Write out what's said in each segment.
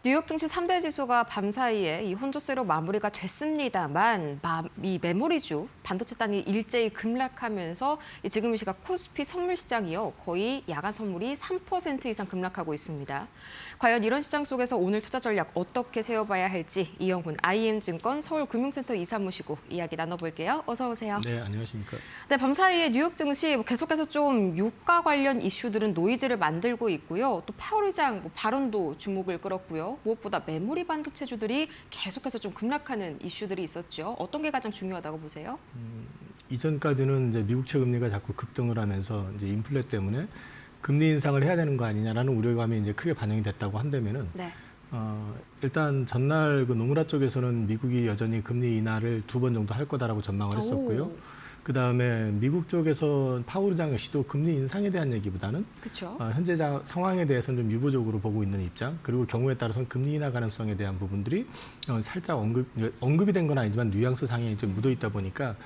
뉴욕 증시 3대 지수가 밤사이에 이 혼조세로 마무리가 됐습니다만 이 메모리주 반도체 단이 일제히 급락하면서 지금 이 시각 코스피 선물 시장이요 거의 야간 선물이 3% 이상 급락하고 있습니다. 과연 이런 시장 속에서 오늘 투자 전략 어떻게 세워봐야 할지 이영훈 IM증권 서울금융센터 이사 모시고 이야기 나눠볼게요. 어서 오세요. 네, 안녕하십니까. 네, 밤사이에 뉴욕 증시 계속해서 좀 유가 관련 이슈들은 노이즈를 만들고 있고요. 또 파월 의장 발언도 주목을 끌었고요. 무엇보다 메모리 반도체주들이 계속해서 좀 급락하는 이슈들이 있었죠. 어떤 게 가장 중요하다고 보세요? 이전까지는 이제 미국채 금리가 자꾸 급등을 하면서 이제 인플레 때문에 금리 인상을 해야 되는 거 아니냐라는 우려감이 이제 크게 반영이 됐다고 한다면은 네. 일단 전날 그 노무라 쪽에서는 미국이 여전히 금리 인하를 2번 정도 할 거다라고 전망을 했었고요. 그다음에 미국 쪽에서 파월 의장 역시도 금리 인상에 대한 얘기보다는 그렇죠. 현재 상황에 대해서는 좀 유보적으로 보고 있는 입장, 그리고 경우에 따라서는 금리 인하 가능성에 대한 부분들이 살짝 언급이 된 건 아니지만 뉘앙스 상에 좀 묻어 있다 보니까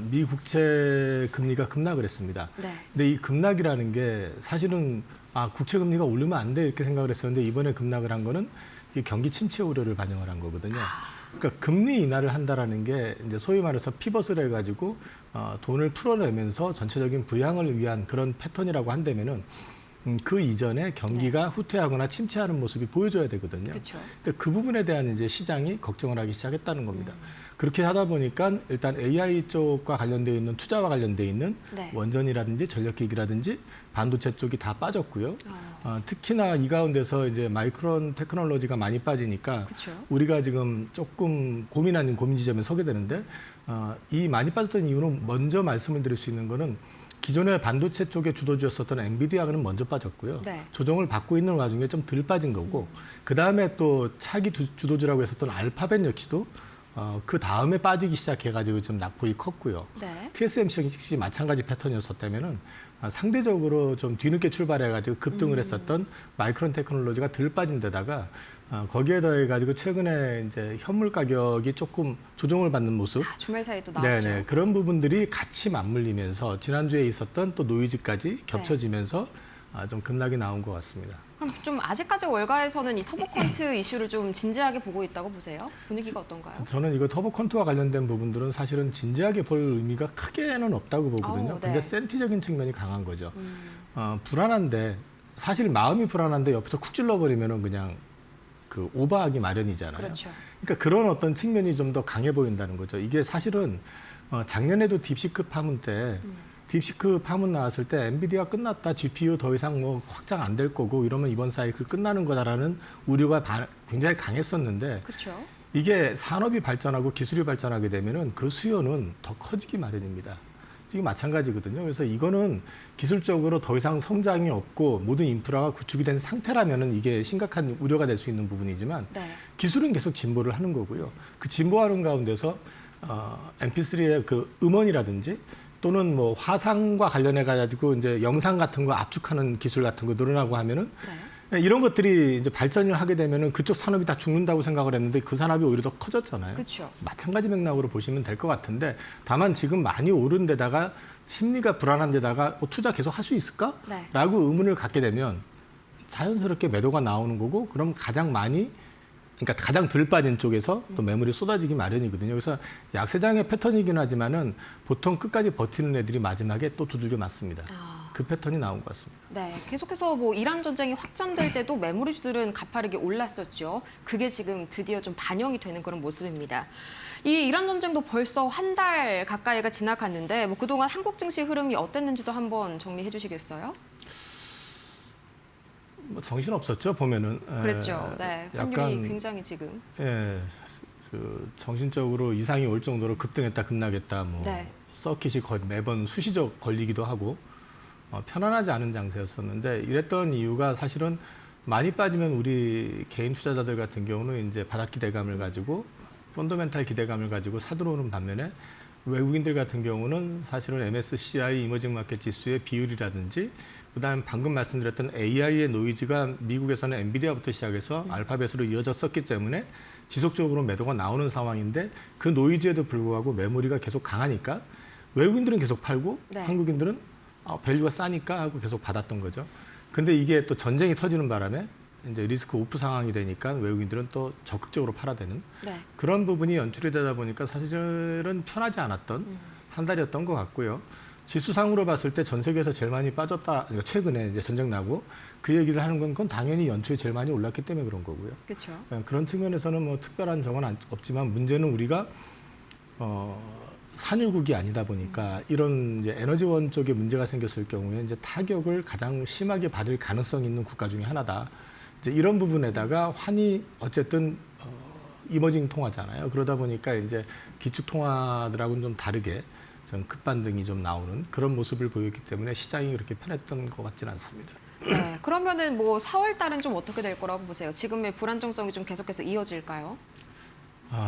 미 국채 금리가 급락을 했습니다. 네. 근데 이 급락이라는 게 사실은 국채 금리가 오르면 안 돼 이렇게 생각을 했었는데 이번에 급락을 한 거는 이 경기 침체 우려를 반영을 한 거거든요. 그러니까 금리 인하를 한다라는 게 이제 소위 말해서 피벗을 해가지고 돈을 풀어내면서 전체적인 부양을 위한 그런 패턴이라고 한다면은 그 이전에 경기가 후퇴하거나 침체하는 모습이 보여줘야 되거든요. 그렇죠. 근데 그 부분에 대한 이제 시장이 걱정을 하기 시작했다는 겁니다. 그렇게 하다 보니까 일단 AI 쪽과 관련되어 있는 투자와 관련되어 있는 네. 원전이라든지 전력기기라든지 반도체 쪽이 다 빠졌고요. 특히나 이 가운데서 이제 마이크론 테크놀로지가 많이 빠지니까 그렇죠. 우리가 지금 조금 고민 아닌 고민 지점에 서게 되는데 이 많이 빠졌던 이유는 먼저 말씀을 드릴 수 있는 거는 기존의 반도체 쪽에 주도주였었던 엔비디아는 먼저 빠졌고요. 네. 조정을 받고 있는 와중에 좀 덜 빠진 거고 그다음에 또 차기 주도주라고 했었던 알파벳 역시도 그 다음에 빠지기 시작해가지고 좀 낙폭이 컸고요. 네. TSMC 역시 마찬가지 패턴이었었다면은 상대적으로 좀 뒤늦게 출발해가지고 급등을 했었던 마이크론 테크놀로지가 덜 빠진 데다가 거기에 더해가지고 최근에 이제 현물 가격이 조금 조정을 받는 모습. 주말 사이에 또 나왔죠. 네네, 그런 부분들이 같이 맞물리면서 지난주에 있었던 또 노이즈까지 겹쳐지면서 좀 급락이 나온 것 같습니다. 그럼 좀 아직까지 월가에서는 이 터보컨트 이슈를 좀 진지하게 보고 있다고 보세요? 분위기가 어떤가요? 저는 이거 터보컨트와 관련된 부분들은 사실은 진지하게 볼 의미가 크게는 없다고 보거든요. 네. 근데 센티적인 측면이 강한 거죠. 불안한데 사실 마음이 불안한데 옆에서 쿡 찔러버리면은 그냥 그 오버하기 마련이잖아요. 그렇죠. 그러니까 그런 어떤 측면이 좀 더 강해 보인다는 거죠. 이게 사실은 작년에도 딥시크 파문 때 딥시크 파문 나왔을 때 엔비디아 끝났다, GPU 더 이상 뭐 확장 안 될 거고 이러면 이번 사이클 끝나는 거다라는 우려가 굉장히 강했었는데 그렇죠. 이게 산업이 발전하고 기술이 발전하게 되면은 그 수요는 더 커지기 마련입니다. 지금 마찬가지거든요. 그래서 이거는 기술적으로 더 이상 성장이 없고 모든 인프라가 구축이 된 상태라면은 이게 심각한 우려가 될 수 있는 부분이지만 네. 기술은 계속 진보를 하는 거고요. 그 진보하는 가운데서 MP3의 그 음원이라든지 또는 뭐 화상과 관련해 가지고 이제 영상 같은 거 압축하는 기술 같은 거 늘어나고 하면은 이런 것들이 이제 발전을 하게 되면은 그쪽 산업이 다 죽는다고 생각을 했는데 그 산업이 오히려 더 커졌잖아요. 그렇죠. 마찬가지 맥락으로 보시면 될 것 같은데 다만 지금 많이 오른 데다가 심리가 불안한 데다가 투자 계속 할 수 있을까? 네. 라고 의문을 갖게 되면 자연스럽게 매도가 나오는 거고 그럼 그러니까 가장 덜 빠진 쪽에서 또 매물이 쏟아지기 마련이거든요. 그래서 약세장의 패턴이긴 하지만은 보통 끝까지 버티는 애들이 마지막에 또 두들겨 맞습니다. 그 패턴이 나온 것 같습니다. 네, 계속해서 뭐 이란 전쟁이 확전될 때도 메모리주들은 가파르게 올랐었죠. 그게 지금 드디어 좀 반영이 되는 그런 모습입니다. 이 이란 전쟁도 벌써 한 달 가까이가 지나갔는데 뭐 그동안 한국 증시 흐름이 어땠는지도 한번 정리해 주시겠어요? 뭐 정신 없었죠 보면은. 그랬죠. 네, 환율이 굉장히 지금. 그 정신적으로 이상이 올 정도로 급등했다 급락했다 뭐 네. 서킷이 거의 매번 수시적 걸리기도 하고 편안하지 않은 장세였었는데 이랬던 이유가 사실은 많이 빠지면 우리 개인 투자자들 같은 경우는 이제 바닥 기대감을 가지고 펀더멘탈 기대감을 가지고 사들어오는 반면에 외국인들 같은 경우는 사실은 MSCI 이머징 마켓 지수의 비율이라든지 그다음 방금 말씀드렸던 AI의 노이즈가 미국에서는 엔비디아부터 시작해서 알파벳으로 이어졌었기 때문에 지속적으로 매도가 나오는 상황인데 그 노이즈에도 불구하고 메모리가 계속 강하니까 외국인들은 계속 팔고 네. 한국인들은 밸류가 싸니까 하고 계속 받았던 거죠. 근데 이게 또 전쟁이 터지는 바람에 이제 리스크 오프 상황이 되니까 외국인들은 또 적극적으로 팔아대는 네. 그런 부분이 연출이 되다 보니까 사실은 편하지 않았던 한 달이었던 것 같고요. 지수상으로 봤을 때 전 세계에서 제일 많이 빠졌다. 그러니까 최근에 이제 전쟁 나고 그 얘기를 하는 건 그건 당연히 연초에 제일 많이 올랐기 때문에 그런 거고요. 그렇죠. 그런 측면에서는 뭐 특별한 점은 없지만 문제는 우리가 산유국이 아니다 보니까 이런 이제 에너지원 쪽에 문제가 생겼을 경우에 이제 타격을 가장 심하게 받을 가능성이 있는 국가 중에 하나다. 이제 이런 부분에다가 환이 어쨌든 이머징 통화잖아요. 그러다 보니까 이제 기축 통화들하고는 좀 다르게 좀 급반등이 좀 나오는 그런 모습을 보였기 때문에 시장이 그렇게 편했던 것 같지는 않습니다. 네. 그러면은 뭐 4월 달은 좀 어떻게 될 거라고 보세요? 지금의 불안정성이 좀 계속해서 이어질까요?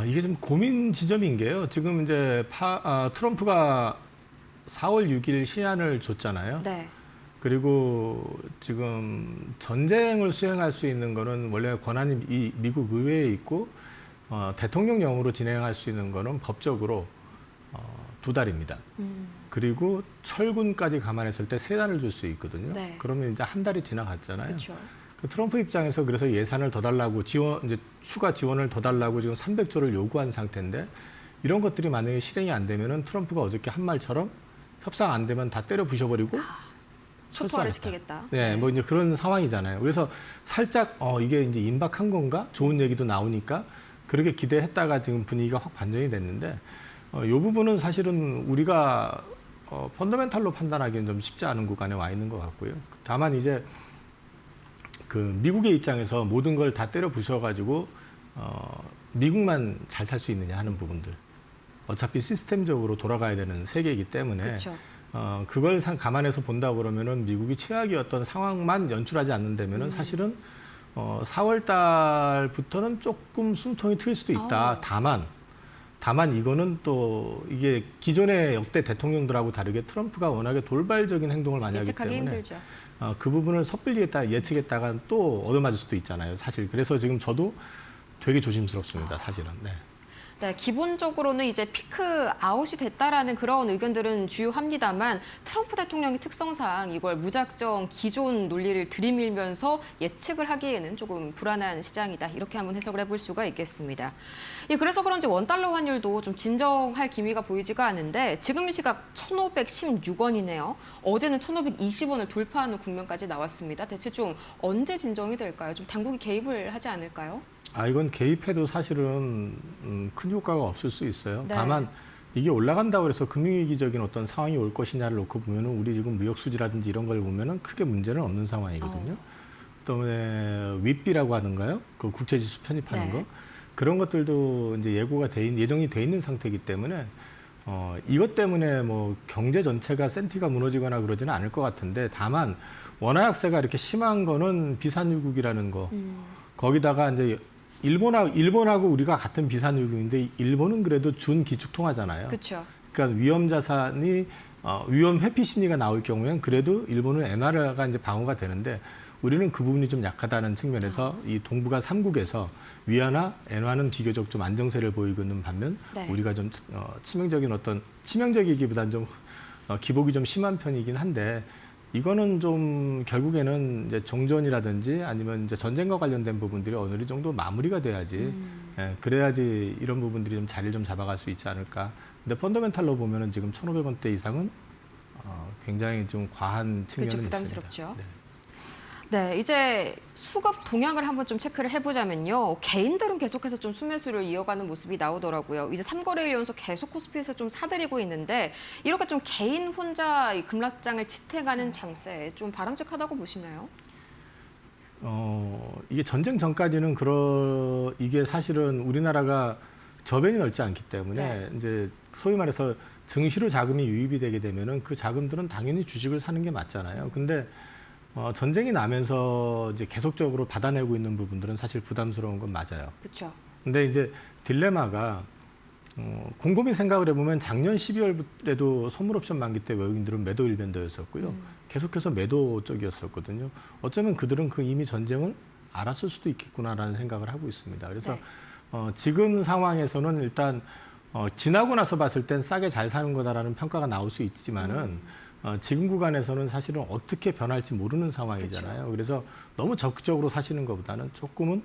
이게 좀 고민 지점인 게요. 지금 이제 트럼프가 4월 6일 시한을 줬잖아요. 네. 그리고 지금 전쟁을 수행할 수 있는 거는 원래 권한이 이 미국 의회에 있고 대통령령으로 진행할 수 있는 거는 법적으로 2달입니다. 그리고 철군까지 감안했을 때 3달을 줄 수 있거든요. 네. 그러면 이제 한 달이 지나갔잖아요. 그렇죠. 그 트럼프 입장에서 그래서 예산을 더 달라고 이제 추가 지원을 더 달라고 지금 300조를 요구한 상태인데 이런 것들이 만약에 실행이 안 되면은 트럼프가 어저께 한 말처럼 협상 안 되면 다 때려 부셔버리고 초토화를 철수하겠다. 시키겠다. 네, 뭐 이제 그런 상황이잖아요. 그래서 살짝 이게 이제 임박한 건가? 좋은 얘기도 나오니까 그렇게 기대했다가 지금 분위기가 확 반전이 됐는데 이 부분은 사실은 우리가 펀더멘탈로 판단하기는 좀 쉽지 않은 구간에 와 있는 것 같고요. 다만 이제 그 미국의 입장에서 모든 걸 다 때려 부셔가지고 미국만 잘 살 수 있느냐 하는 부분들. 어차피 시스템적으로 돌아가야 되는 세계이기 때문에 그렇죠. 그걸 감안해서 본다 그러면은 미국이 최악이었던 상황만 연출하지 않는다면은 사실은 4월 달부터는 조금 숨통이 트일 수도 있다. 다만 이거는 또 이게 기존의 역대 대통령들하고 다르게 트럼프가 워낙에 돌발적인 행동을 많이 하기 예측하기 때문에 힘들죠. 그 부분을 섣불리 예측했다가 또 얻어맞을 수도 있잖아요. 사실 그래서 지금 저도 되게 조심스럽습니다. 사실은. 네. 네, 기본적으로는 이제 피크 아웃이 됐다라는 그런 의견들은 주요합니다만 트럼프 대통령의 특성상 이걸 무작정 기존 논리를 들이밀면서 예측을 하기에는 조금 불안한 시장이다. 이렇게 한번 해석을 해볼 수가 있겠습니다. 예, 그래서 그런지 원달러 환율도 좀 진정할 기미가 보이지가 않은데 지금 이 시각 1,516원이네요. 어제는 1,520원을 돌파하는 국면까지 나왔습니다. 대체 좀 언제 진정이 될까요? 좀 당국이 개입을 하지 않을까요? 이건 개입해도 사실은 큰 효과가 없을 수 있어요. 네. 다만 이게 올라간다고 해서 금융위기적인 어떤 상황이 올 것이냐를 놓고 보면은 우리 지금 무역 수지라든지 이런 걸 보면은 크게 문제는 없는 상황이거든요. 그다음에 윗비라고 하는가요? 그 국채지수 편입하는 네. 거 그런 것들도 이제 예정이 돼 있는 상태이기 때문에 이것 때문에 뭐 경제 전체가 센티가 무너지거나 그러지는 않을 것 같은데 다만 원화 약세가 이렇게 심한 거는 비산유국이라는 거 거기다가 이제 일본하고 우리가 같은 비산유국인데 일본은 그래도 준 기축통화잖아요. 그렇죠. 그러니까 위험 자산이 위험 회피 심리가 나올 경우엔 그래도 일본은 엔화가 이제 방어가 되는데 우리는 그 부분이 좀 약하다는 측면에서 이 동북아 3국에서 위안화, 엔화는 비교적 좀 안정세를 보이고 있는 반면 네. 우리가 좀 치명적이기보다는 좀 기복이 좀 심한 편이긴 한데 이거는 좀 결국에는 이제 종전이라든지 아니면 이제 전쟁과 관련된 부분들이 어느 정도 마무리가 돼야지 그래야지 이런 부분들이 좀 자리를 좀 잡아갈 수 있지 않을까. 근데 펀더멘탈로 보면은 지금 1,500원대 이상은 굉장히 좀 과한 측면은 그렇죠. 있습니다. 부담스럽죠. 네. 네, 이제 수급 동향을 한번 좀 체크를 해보자면요. 개인들은 계속해서 좀 순매수를 이어가는 모습이 나오더라고요. 이제 3거래일 연속 계속 코스피에서 좀 사들이고 있는데 이렇게 좀 개인 혼자 이 급락장을 지탱하는 장세 좀 바람직하다고 보시나요? 이게 전쟁 전까지는 이게 사실은 우리나라가 저변이 넓지 않기 때문에 이제 소위 말해서 증시로 자금이 유입이 되게 되면은 그 자금들은 당연히 주식을 사는 게 맞잖아요. 근데 전쟁이 나면서 이제 계속적으로 받아내고 있는 부분들은 사실 부담스러운 건 맞아요. 그렇죠. 근데 이제 딜레마가 곰곰이 생각을 해보면 작년 12월에도 선물 옵션 만기 때 외국인들은 매도 일변도였었고요. 계속해서 매도 쪽이었었거든요. 어쩌면 그들은 이미 전쟁을 알았을 수도 있겠구나라는 생각을 하고 있습니다. 그래서 지금 상황에서는 일단 지나고 나서 봤을 땐 싸게 잘 사는 거다라는 평가가 나올 수 있지만은 지금 구간에서는 사실은 어떻게 변할지 모르는 상황이잖아요. 그래서 너무 적극적으로 사시는 것보다는 조금은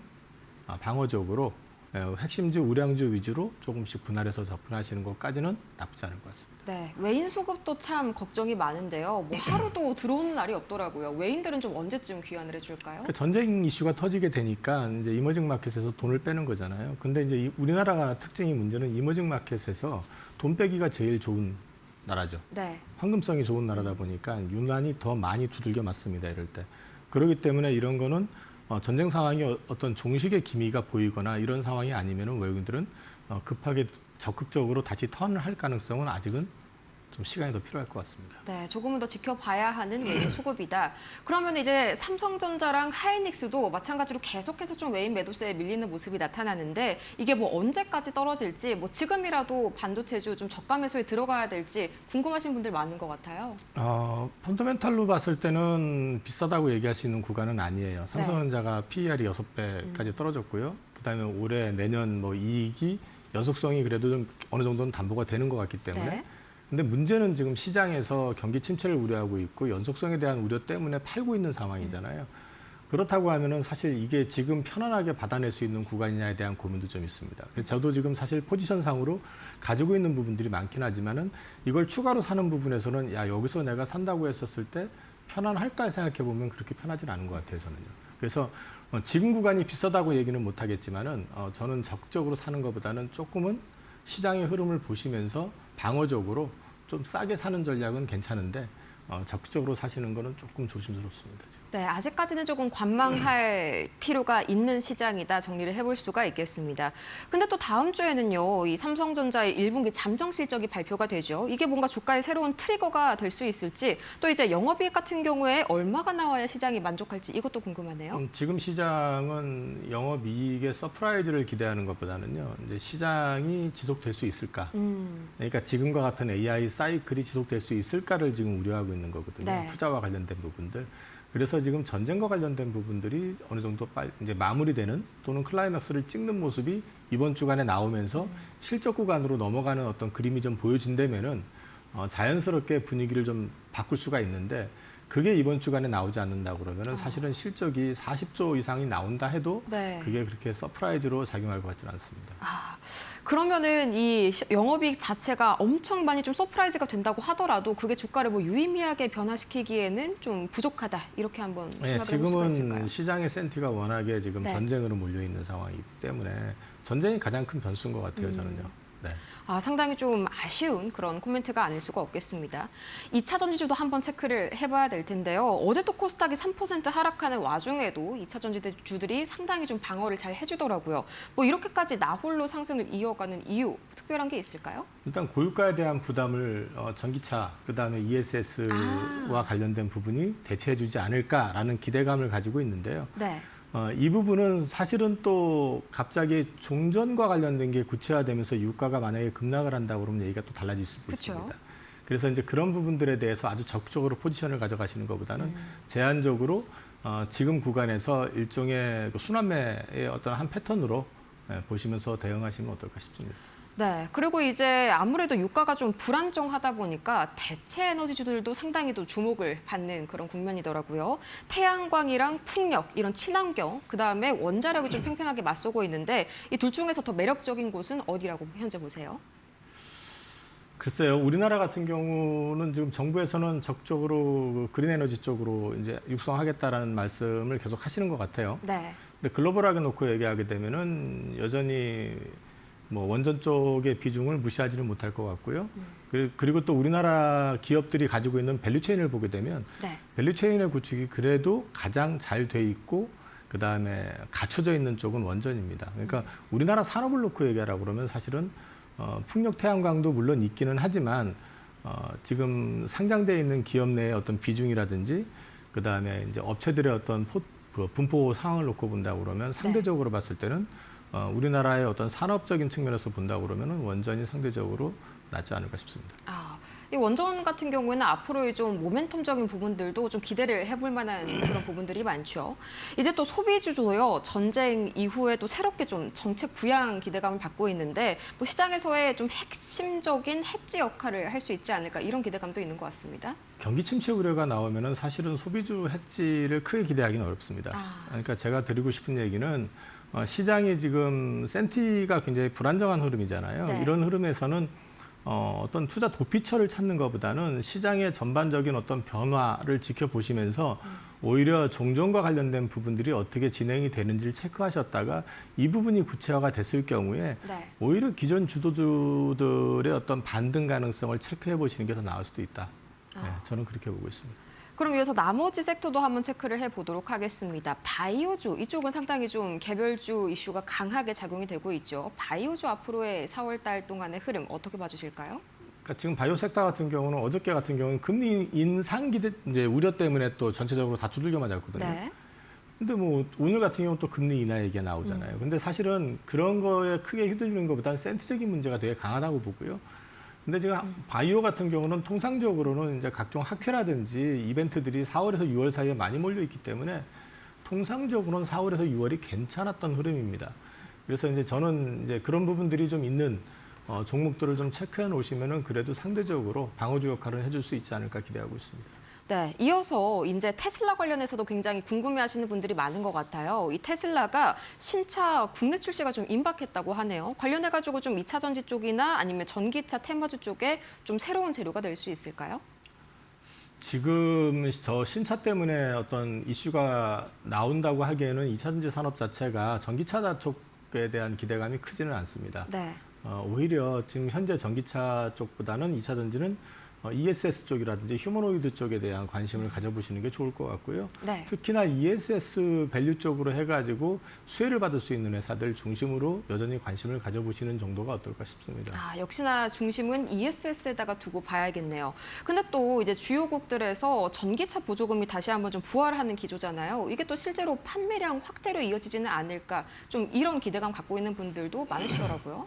방어적으로 핵심주, 우량주 위주로 조금씩 분할해서 접근하시는 것까지는 나쁘지 않을 것 같습니다. 네, 외인 수급도 참 걱정이 많은데요. 뭐 하루도 들어오는 날이 없더라고요. 외인들은 좀 언제쯤 귀환을 해줄까요? 그러니까 전쟁 이슈가 터지게 되니까 이제 이머징 마켓에서 돈을 빼는 거잖아요. 근데 이제 우리나라가 특징이 문제는 이머징 마켓에서 돈 빼기가 제일 좋은 나라죠. 네. 황금성이 좋은 나라다 보니까 유난히 더 많이 두들겨 맞습니다. 이럴 때. 그렇기 때문에 이런 거는 전쟁 상황이 어떤 종식의 기미가 보이거나 이런 상황이 아니면은 외국인들은 급하게 적극적으로 다시 턴을 할 가능성은 아직은 좀 시간이 더 필요할 것 같습니다. 네, 조금은 더 지켜봐야 하는 외인 수급이다. 그러면 이제 삼성전자랑 하이닉스도 마찬가지로 계속해서 좀 외인 매도세에 밀리는 모습이 나타나는데 이게 뭐 언제까지 떨어질지 뭐 지금이라도 반도체주 좀 저가 매수에 들어가야 될지 궁금하신 분들 많은 것 같아요. 펀더멘탈로 봤을 때는 비싸다고 얘기할 수 있는 구간은 아니에요. 삼성전자가 PER이 6배까지 떨어졌고요. 그다음에 올해 내년 뭐 이익이 연속성이 그래도 좀 어느 정도는 담보가 되는 것 같기 때문에 네. 근데 문제는 지금 시장에서 경기 침체를 우려하고 있고 연속성에 대한 우려 때문에 팔고 있는 상황이잖아요. 그렇다고 하면은 사실 이게 지금 편안하게 받아낼 수 있는 구간이냐에 대한 고민도 좀 있습니다. 그래서 저도 지금 사실 포지션상으로 가지고 있는 부분들이 많긴 하지만은 이걸 추가로 사는 부분에서는 야, 여기서 내가 산다고 했었을 때 편안할까 생각해 보면 그렇게 편하진 않은 것 같아요, 저는요. 그래서 지금 구간이 비싸다고 얘기는 못 하겠지만은 저는 적극적으로 사는 것보다는 조금은 시장의 흐름을 보시면서 방어적으로 좀 싸게 사는 전략은 괜찮은데 적극적으로 사시는 거는 조금 조심스럽습니다. 지금. 네, 아직까지는 조금 관망할 필요가 있는 시장이다 정리를 해볼 수가 있겠습니다. 근데 또 다음 주에는요, 이 삼성전자의 1분기 잠정 실적이 발표가 되죠. 이게 뭔가 주가의 새로운 트리거가 될 수 있을지, 또 이제 영업이익 같은 경우에 얼마가 나와야 시장이 만족할지 이것도 궁금하네요. 지금 시장은 영업이익의 서프라이즈를 기대하는 것보다는요, 이제 시장이 지속될 수 있을까? 그러니까 지금과 같은 AI 사이클이 지속될 수 있을까를 지금 우려하고 있는 거거든요. 네. 투자와 관련된 부분들. 그래서 지금 전쟁과 관련된 부분들이 어느 정도 이제 마무리되는 또는 클라이맥스를 찍는 모습이 이번 주간에 나오면서 실적 구간으로 넘어가는 어떤 그림이 좀 보여진다면은 자연스럽게 분위기를 좀 바꿀 수가 있는데 그게 이번 주간에 나오지 않는다 그러면은 사실은 실적이 40조 이상이 나온다 해도 네. 그게 그렇게 서프라이즈로 작용할 것 같지는 않습니다. 그러면은 이 영업이익 자체가 엄청 많이 좀 서프라이즈가 된다고 하더라도 그게 주가를 뭐 유의미하게 변화시키기에는 좀 부족하다 이렇게 한번 생각을 해볼 수가 있을까요? 지금은 시장의 센티가 워낙에 지금 네. 전쟁으로 몰려 있는 상황이기 때문에 전쟁이 가장 큰 변수인 것 같아요, 저는요. 네. 상당히 좀 아쉬운 그런 코멘트가 아닐 수가 없겠습니다. 2차 전지주도 한번 체크를 해봐야 될 텐데요. 어제 또 코스닥이 3% 하락하는 와중에도 2차 전지주들이 상당히 좀 방어를 잘 해주더라고요. 뭐 이렇게까지 나홀로 상승을 이어가는 이유, 특별한 게 있을까요? 일단 고유가에 대한 부담을 전기차, 그다음에 ESS와 관련된 부분이 대체해주지 않을까라는 기대감을 가지고 있는데요. 네. 이 부분은 사실은 또 갑자기 종전과 관련된 게 구체화되면서 유가가 만약에 급락을 한다고 그러면 얘기가 또 달라질 수도 그쵸. 있습니다. 그래서 이제 그런 부분들에 대해서 아주 적극적으로 포지션을 가져가시는 것보다는 제한적으로 지금 구간에서 일종의 그 순환매의 어떤 한 패턴으로 보시면서 대응하시면 어떨까 싶습니다. 네. 그리고 이제 아무래도 유가가 좀 불안정하다 보니까 대체 에너지주들도 상당히 또 주목을 받는 그런 국면이더라고요. 태양광이랑 풍력, 이런 친환경, 그다음에 원자력이 좀 팽팽하게 맞서고 있는데 이 둘 중에서 더 매력적인 곳은 어디라고 현재 보세요? 글쎄요, 우리나라 같은 경우는 지금 정부에서는 적극적으로 그 그린 에너지 쪽으로 이제 육성하겠다라는 말씀을 계속 하시는 것 같아요. 네. 근데 글로벌하게 놓고 얘기하게 되면은 여전히 뭐 원전 쪽의 비중을 무시하지는 못할 것 같고요. 그리고 또 우리나라 기업들이 가지고 있는 밸류체인을 보게 되면 네. 밸류체인의 구축이 그래도 가장 잘 돼 있고 그다음에 갖춰져 있는 쪽은 원전입니다. 그러니까 우리나라 산업을 놓고 얘기하라고 그러면 사실은 풍력 태양광도 물론 있기는 하지만 지금 상장되어 있는 기업 내의 어떤 비중이라든지 그다음에 이제 업체들의 어떤 분포 상황을 놓고 본다고 그러면 상대적으로 봤을 때는 우리나라의 어떤 산업적인 측면에서 본다고 그러면 원전이 상대적으로 낫지 않을까 싶습니다. 이 원전 같은 경우에는 앞으로의 좀 모멘텀적인 부분들도 좀 기대를 해볼 만한 그런 부분들이 많죠. 이제 또 소비주도요. 전쟁 이후에 또 새롭게 좀 정책 부양 기대감을 받고 있는데 뭐 시장에서의 좀 핵심적인 해지 역할을 할 수 있지 않을까 이런 기대감도 있는 것 같습니다. 경기 침체 우려가 나오면은 사실은 소비주 해지를 크게 기대하기는 어렵습니다. 그러니까 제가 드리고 싶은 얘기는 시장이 지금 센티가 굉장히 불안정한 흐름이잖아요. 네. 이런 흐름에서는 어떤 투자 도피처를 찾는 것보다는 시장의 전반적인 어떤 변화를 지켜보시면서 오히려 종전과 관련된 부분들이 어떻게 진행이 되는지를 체크하셨다가 이 부분이 구체화가 됐을 경우에 네. 오히려 기존 주도주들의 어떤 반등 가능성을 체크해 보시는 게 더 나을 수도 있다. 네, 저는 그렇게 보고 있습니다. 그럼 이어서 나머지 섹터도 한번 체크를 해보도록 하겠습니다. 바이오주, 이쪽은 상당히 좀 개별주 이슈가 강하게 작용이 되고 있죠. 바이오주 앞으로의 4월 달 동안의 흐름 어떻게 봐주실까요? 그러니까 지금 바이오 섹터 같은 경우는 어저께 같은 경우는 금리 인상 기대 이제 우려 때문에 또 전체적으로 다 두들겨 맞았거든요. 네. 근데 뭐 오늘 같은 경우는 또 금리 인하 얘기가 나오잖아요. 근데 사실은 그런 거에 크게 휘둘리는 것보다는 센트적인 문제가 되게 강하다고 보고요. 근데 지금 바이오 같은 경우는 통상적으로는 이제 각종 학회라든지 이벤트들이 4월에서 6월 사이에 많이 몰려 있기 때문에 통상적으로는 4월에서 6월이 괜찮았던 흐름입니다. 그래서 이제 저는 이제 그런 부분들이 좀 있는 종목들을 좀 체크해 놓으시면은 그래도 상대적으로 방어주 역할을 해줄 수 있지 않을까 기대하고 있습니다. 네, 이어서 이제 테슬라 관련해서도 굉장히 궁금해하시는 분들이 많은 것 같아요. 이 테슬라가 신차 국내 출시가 좀 임박했다고 하네요. 관련해가지고 좀 2차 전지 쪽이나 아니면 전기차 테마주 쪽에 좀 새로운 재료가 될 수 있을까요? 지금 저 신차 때문에 어떤 이슈가 나온다고 하기에는 2차 전지 산업 자체가 전기차 쪽에 대한 기대감이 크지는 않습니다. 네. 오히려 지금 현재 전기차 쪽보다는 2차 전지는 ESS 쪽이라든지 휴머노이드 쪽에 대한 관심을 가져보시는 게 좋을 것 같고요. 네. 특히나 ESS 밸류 쪽으로 해가지고 수혜를 받을 수 있는 회사들 중심으로 여전히 관심을 가져보시는 정도가 어떨까 싶습니다. 역시나 중심은 ESS에다가 두고 봐야겠네요. 근데 또 이제 주요국들에서 전기차 보조금이 다시 한번 좀 부활하는 기조잖아요. 이게 또 실제로 판매량 확대로 이어지지는 않을까 좀 이런 기대감 갖고 있는 분들도 많으시더라고요.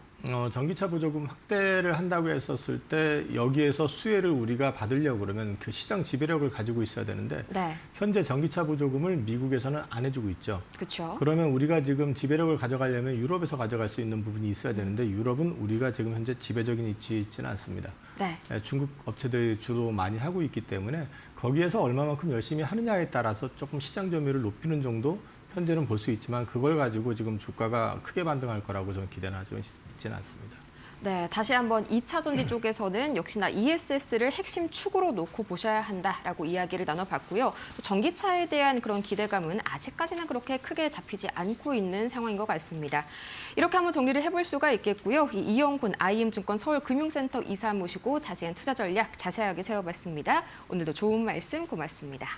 전기차 보조금 확대를 한다고 했었을 때 여기에서 수혜를 우리가 받으려고 그러면 그 시장 지배력을 가지고 있어야 되는데 네. 현재 전기차 보조금을 미국에서는 안 해주고 있죠. 그렇죠. 그러면 우리가 지금 지배력을 가져가려면 유럽에서 가져갈 수 있는 부분이 있어야 되는데 유럽은 우리가 지금 현재 지배적인 위치에 있지는 않습니다. 네. 중국 업체들이 주로 많이 하고 있기 때문에 거기에서 얼마만큼 열심히 하느냐에 따라서 조금 시장 점유율을 높이는 정도 현재는 볼 수 있지만 그걸 가지고 지금 주가가 크게 반등할 거라고 저는 기대는 하지 있지는 않습니다. 네, 다시 한번 2차 전지 쪽에서는 역시나 ESS를 핵심 축으로 놓고 보셔야 한다라고 이야기를 나눠봤고요. 또 전기차에 대한 그런 기대감은 아직까지는 그렇게 크게 잡히지 않고 있는 상황인 것 같습니다. 이렇게 한번 정리를 해볼 수가 있겠고요. 이영훈 IM증권 서울금융센터 이사 모시고 자세한 투자 전략 자세하게 세워봤습니다. 오늘도 좋은 말씀 고맙습니다.